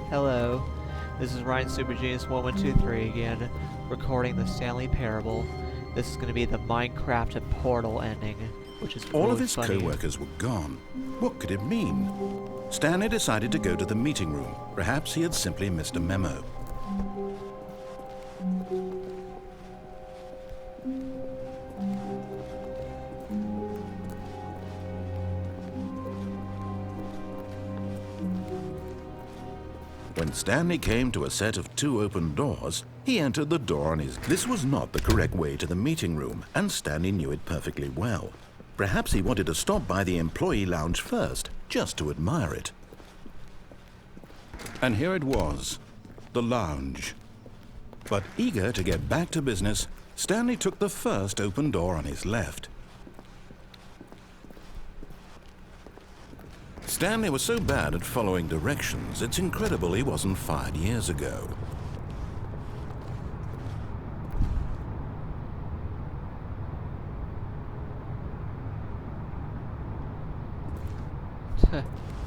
Hello, this is Ryan Super Genius 1123 again, recording the Stanley Parable. This is going to be the Minecraft Portal ending, which is All really of his funny. co-workers were gone. What could it mean? Stanley decided to go to the meeting room. Perhaps he had simply missed a memo. When Stanley came to a set of 2 open doors, he entered the door on his... This was not the correct way to the meeting room, and Stanley knew it perfectly well. Perhaps he wanted to stop by the employee lounge first, just to admire it. And here it was, the lounge. But eager to get back to business, Stanley took the first open door on his left. Stanley was so bad at following directions, it's incredible he wasn't fired years ago.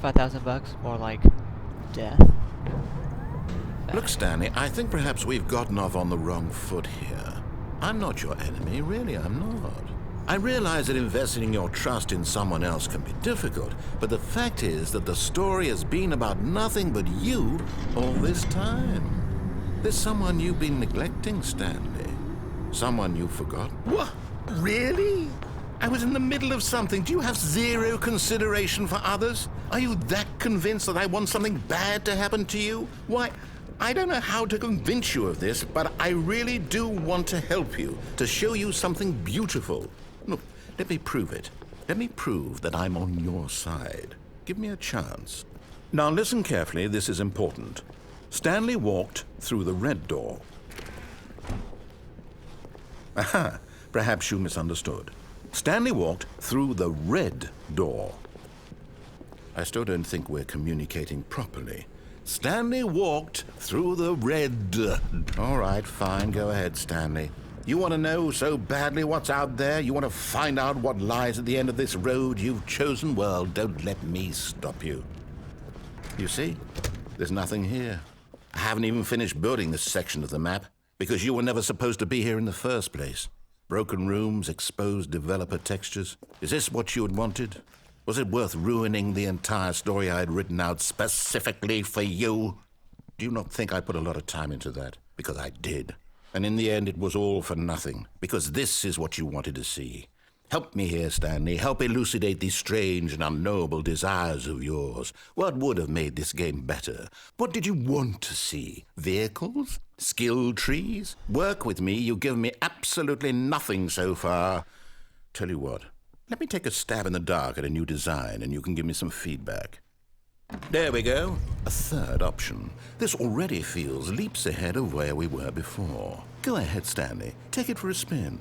$5,000, more like death. Look, Stanley, I think perhaps we've gotten off on the wrong foot here. I'm not your enemy, really, I'm not. I realize that investing your trust in someone else can be difficult, but the fact is that the story has been about nothing but you all this time. There's someone you've been neglecting, Stanley. Someone you've forgotten. What? Really? I was in the middle of something. Do you have zero consideration for others? Are you that convinced that I want something bad to happen to you? Why, I don't know how to convince you of this, but I really do want to help you, to show you something beautiful. Look, let me prove it. Let me prove that I'm on your side. Give me a chance. Now listen carefully, this is important. Stanley walked through the red door. Aha, perhaps you misunderstood. Stanley walked through the red door. I still don't think we're communicating properly. Stanley walked through the red... All right, fine, go ahead, Stanley. You want to know so badly what's out there? You want to find out what lies at the end of this road you've chosen? Well, don't let me stop you. You see, there's nothing here. I haven't even finished building this section of the map because you were never supposed to be here in the first place. Broken rooms, exposed developer textures. Is this what you had wanted? Was it worth ruining the entire story I had written out specifically for you? Do you not think I put a lot of time into that? Because I did. And in the end, it was all for nothing, because this is what you wanted to see. Help me here, Stanley. Help elucidate these strange and unknowable desires of yours. What would have made this game better? What did you want to see? Vehicles? Skill trees? Work with me. You've given me absolutely nothing so far. Tell you what, let me take a stab in the dark at a new design, and you can give me some feedback. There we go. A third option. This already feels leaps ahead of where we were before. Go ahead, Stanley. Take it for a spin.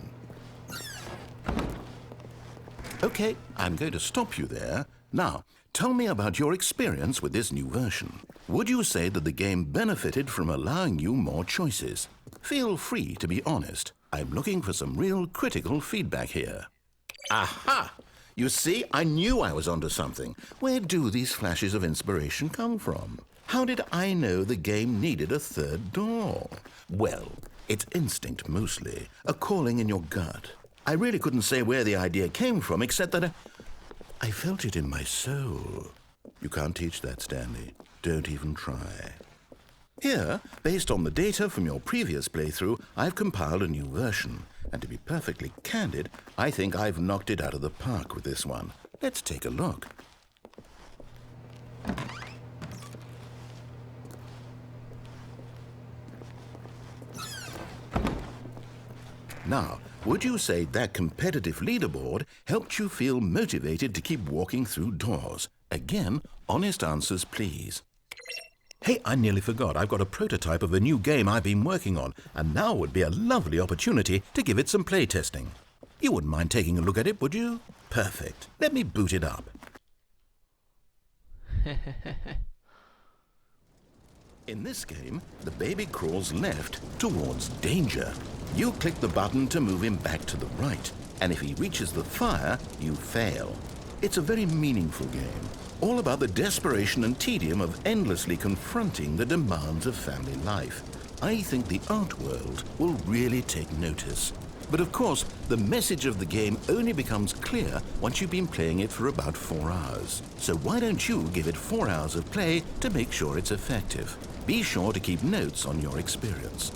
Okay, I'm going to stop you there. Now, tell me about your experience with this new version. Would you say that the game benefited from allowing you more choices? Feel free to be honest. I'm looking for some real critical feedback here. Aha! You see, I knew I was onto something. Where do these flashes of inspiration come from? How did I know the game needed a third door? Well, it's instinct mostly, a calling in your gut. I really couldn't say where the idea came from, except that I felt it in my soul. You can't teach that, Stanley. Don't even try. Here, based on the data from your previous playthrough, I've compiled a new version. And to be perfectly candid, I think I've knocked it out of the park with this one. Let's take a look. Now, would you say that competitive leaderboard helped you feel motivated to keep walking through doors? Again, honest answers, please. Hey, I nearly forgot. I've got a prototype of a new game I've been working on, and now would be a lovely opportunity to give it some playtesting. You wouldn't mind taking a look at it, would you? Perfect. Let me boot it up. In this game, the baby crawls left towards danger. You click the button to move him back to the right, and if he reaches the fire, you fail. It's a very meaningful game, all about the desperation and tedium of endlessly confronting the demands of family life. I think the art world will really take notice. But of course, the message of the game only becomes clear once you've been playing it for about 4 hours. So why don't you give it 4 hours of play to make sure it's effective? Be sure to keep notes on your experience.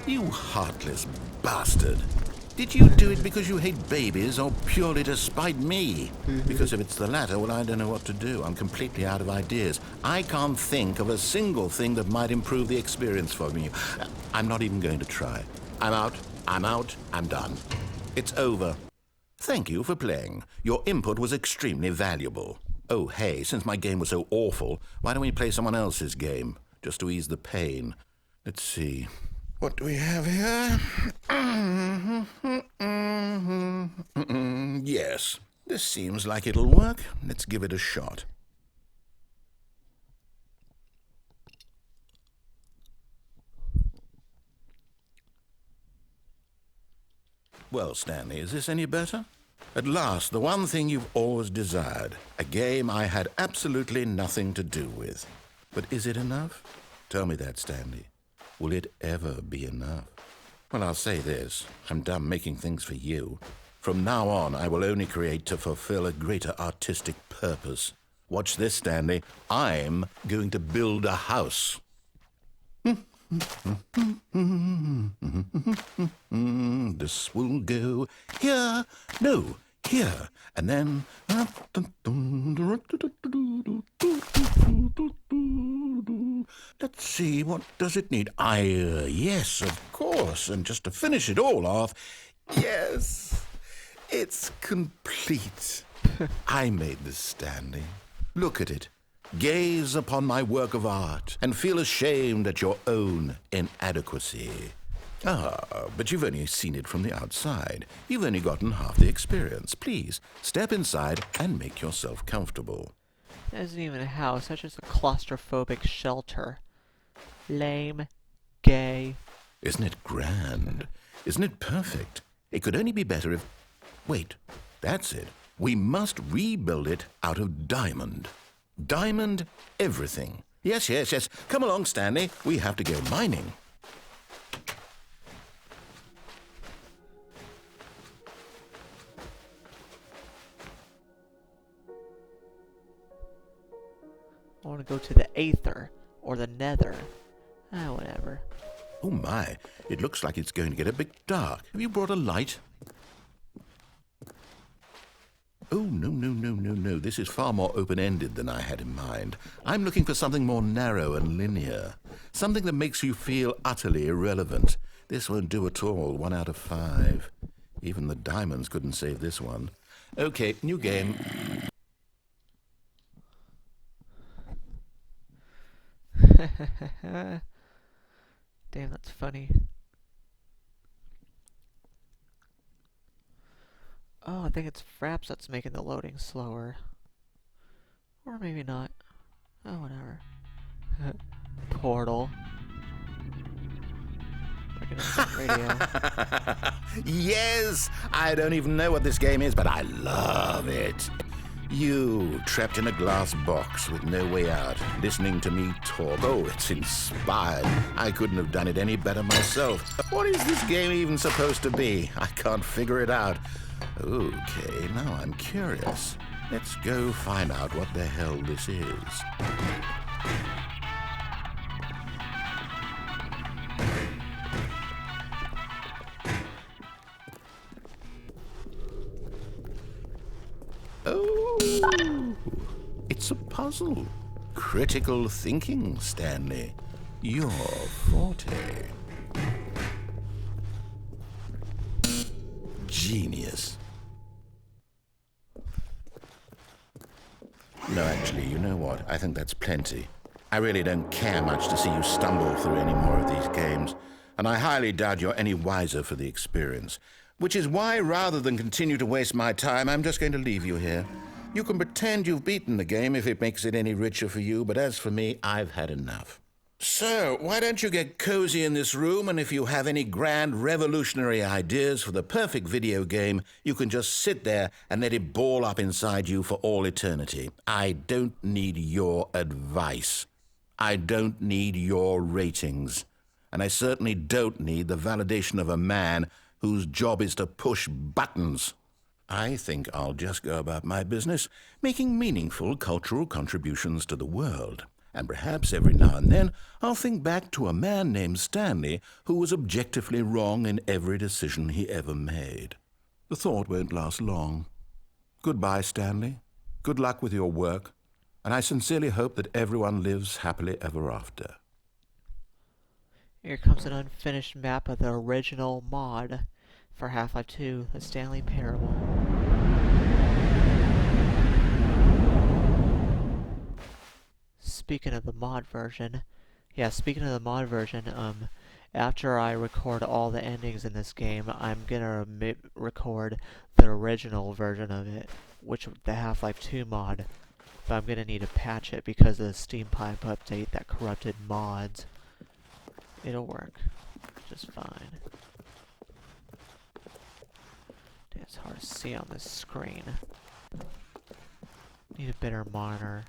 You heartless bastard. Did you do it because you hate babies or purely to spite me? Because if it's the latter, well, I don't know what to do. I'm completely out of ideas. I can't think of a single thing that might improve the experience for me. I'm not even going to try. I'm out, I'm done. It's over. Thank you for playing. Your input was extremely valuable. Oh, hey, since my game was so awful, why don't we play someone else's game, just to ease the pain? Let's see. What do we have here? Yes, this seems like it'll work. Let's give it a shot. Well, Stanley, is this any better? At last, the one thing you've always desired. A game I had absolutely nothing to do with. But is it enough? Tell me that, Stanley. Will it ever be enough? Well, I'll say this. I'm done making things for you. From now on, I will only create to fulfill a greater artistic purpose. Watch this, Stanley. I'm going to build a house. This will go here, no, here, and then... Let's see, what does it need? Yes, of course, and just to finish it all off, yes, it's complete. I made this, Stanley. Look at it. Gaze upon my work of art and feel ashamed at your own inadequacy. But you've only seen it from the outside. You've only gotten half the experience. Please, step inside and make yourself comfortable. That isn't even a house, that's just a claustrophobic shelter. Lame. Gay. Isn't it grand? Isn't it perfect? It could only be better if... Wait, that's it. We must rebuild it out of diamond. Diamond everything. Yes. Come along, Stanley. We have to go mining. I want to go to the Aether, or the Nether. Whatever. Oh my, it looks like it's going to get a bit dark. Have you brought a light? Oh, no. This is far more open-ended than I had in mind. I'm looking for something more narrow and linear. Something that makes you feel utterly irrelevant. This won't do at all. 1 out of 5. Even the diamonds couldn't save this one. Okay, new game. Damn, that's funny. Oh, I think it's Fraps that's making the loading slower. Or maybe not. Oh, whatever. Portal. Radio. Yes! I don't even know what this game is, but I love it. You, trapped in a glass box with no way out, listening to me talk. Oh, it's inspired. I couldn't have done it any better myself. What is this game even supposed to be? I can't figure it out. Okay, now I'm curious. Let's go find out what the hell this is. Oh, it's a puzzle. Critical thinking, Stanley. Your forte. Genius. No, actually, you know what? I think that's plenty. I really don't care much to see you stumble through any more of these games, and I highly doubt you're any wiser for the experience. Which is why, rather than continue to waste my time, I'm just going to leave you here. You can pretend you've beaten the game if it makes it any richer for you, but as for me, I've had enough. So, why don't you get cozy in this room, and if you have any grand revolutionary ideas for the perfect video game, you can just sit there and let it ball up inside you for all eternity. I don't need your advice. I don't need your ratings. And I certainly don't need the validation of a man whose job is to push buttons. I think I'll just go about my business, making meaningful cultural contributions to the world. And perhaps every now and then I'll think back to a man named Stanley who was objectively wrong in every decision he ever made. The thought won't last long. Goodbye, Stanley. Good luck with your work, and I sincerely hope that everyone lives happily ever after. Here comes an unfinished map of the original mod for Half-Life 2, the Stanley Parable. Speaking of the mod version, after I record all the endings in this game, I'm gonna record the original version of it, the Half-Life 2 mod. But I'm gonna need to patch it because of the Steam Pipe update that corrupted mods. It'll work just fine. It's hard to see on this screen. Need a better monitor.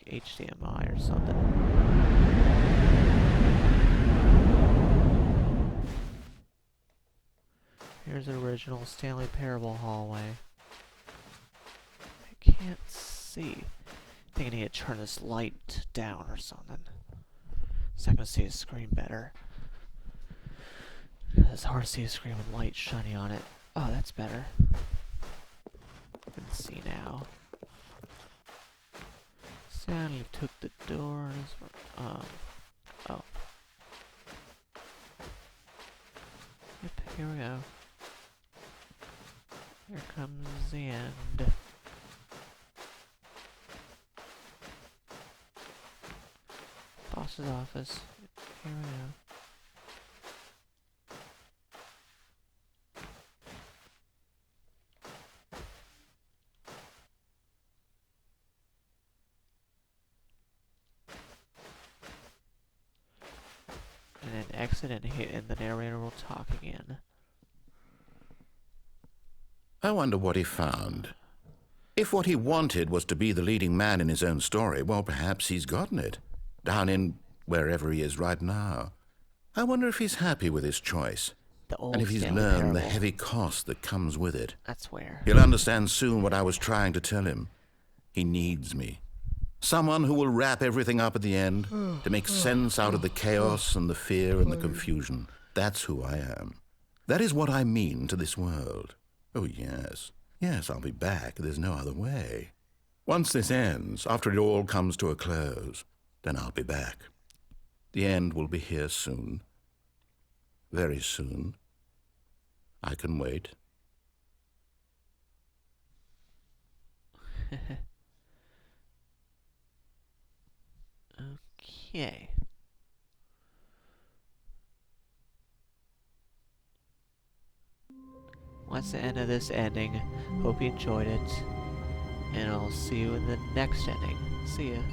HDMI or something. Here's the original Stanley Parable hallway. I can't see. I think I need to turn this light down or something, so I can see the screen better. It's hard to see a screen with light shining on it. Oh, that's better. I can see now. Stanley took the doors. Oh. Yep, here we go. Here comes the end. Boss's office. Here we go. And then exit and hit, and the narrator will talk again. I wonder what he found. If what he wanted was to be the leading man in his own story, well, perhaps he's gotten it. Down in wherever he is right now. I wonder if he's happy with his choice. And if he's learned the heavy cost that comes with it. That's where. He'll understand soon what I was trying to tell him. He needs me. Someone who will wrap everything up at the end to make sense out of the chaos and the fear and the confusion. That's who I am. That is what I mean to this world. Oh, yes. Yes, I'll be back. There's no other way. Once this ends, after it all comes to a close, then I'll be back. The end will be here soon. Very soon. I can wait. Okay. That's the end of this ending. Hope you enjoyed it. And I'll see you in the next ending. See ya.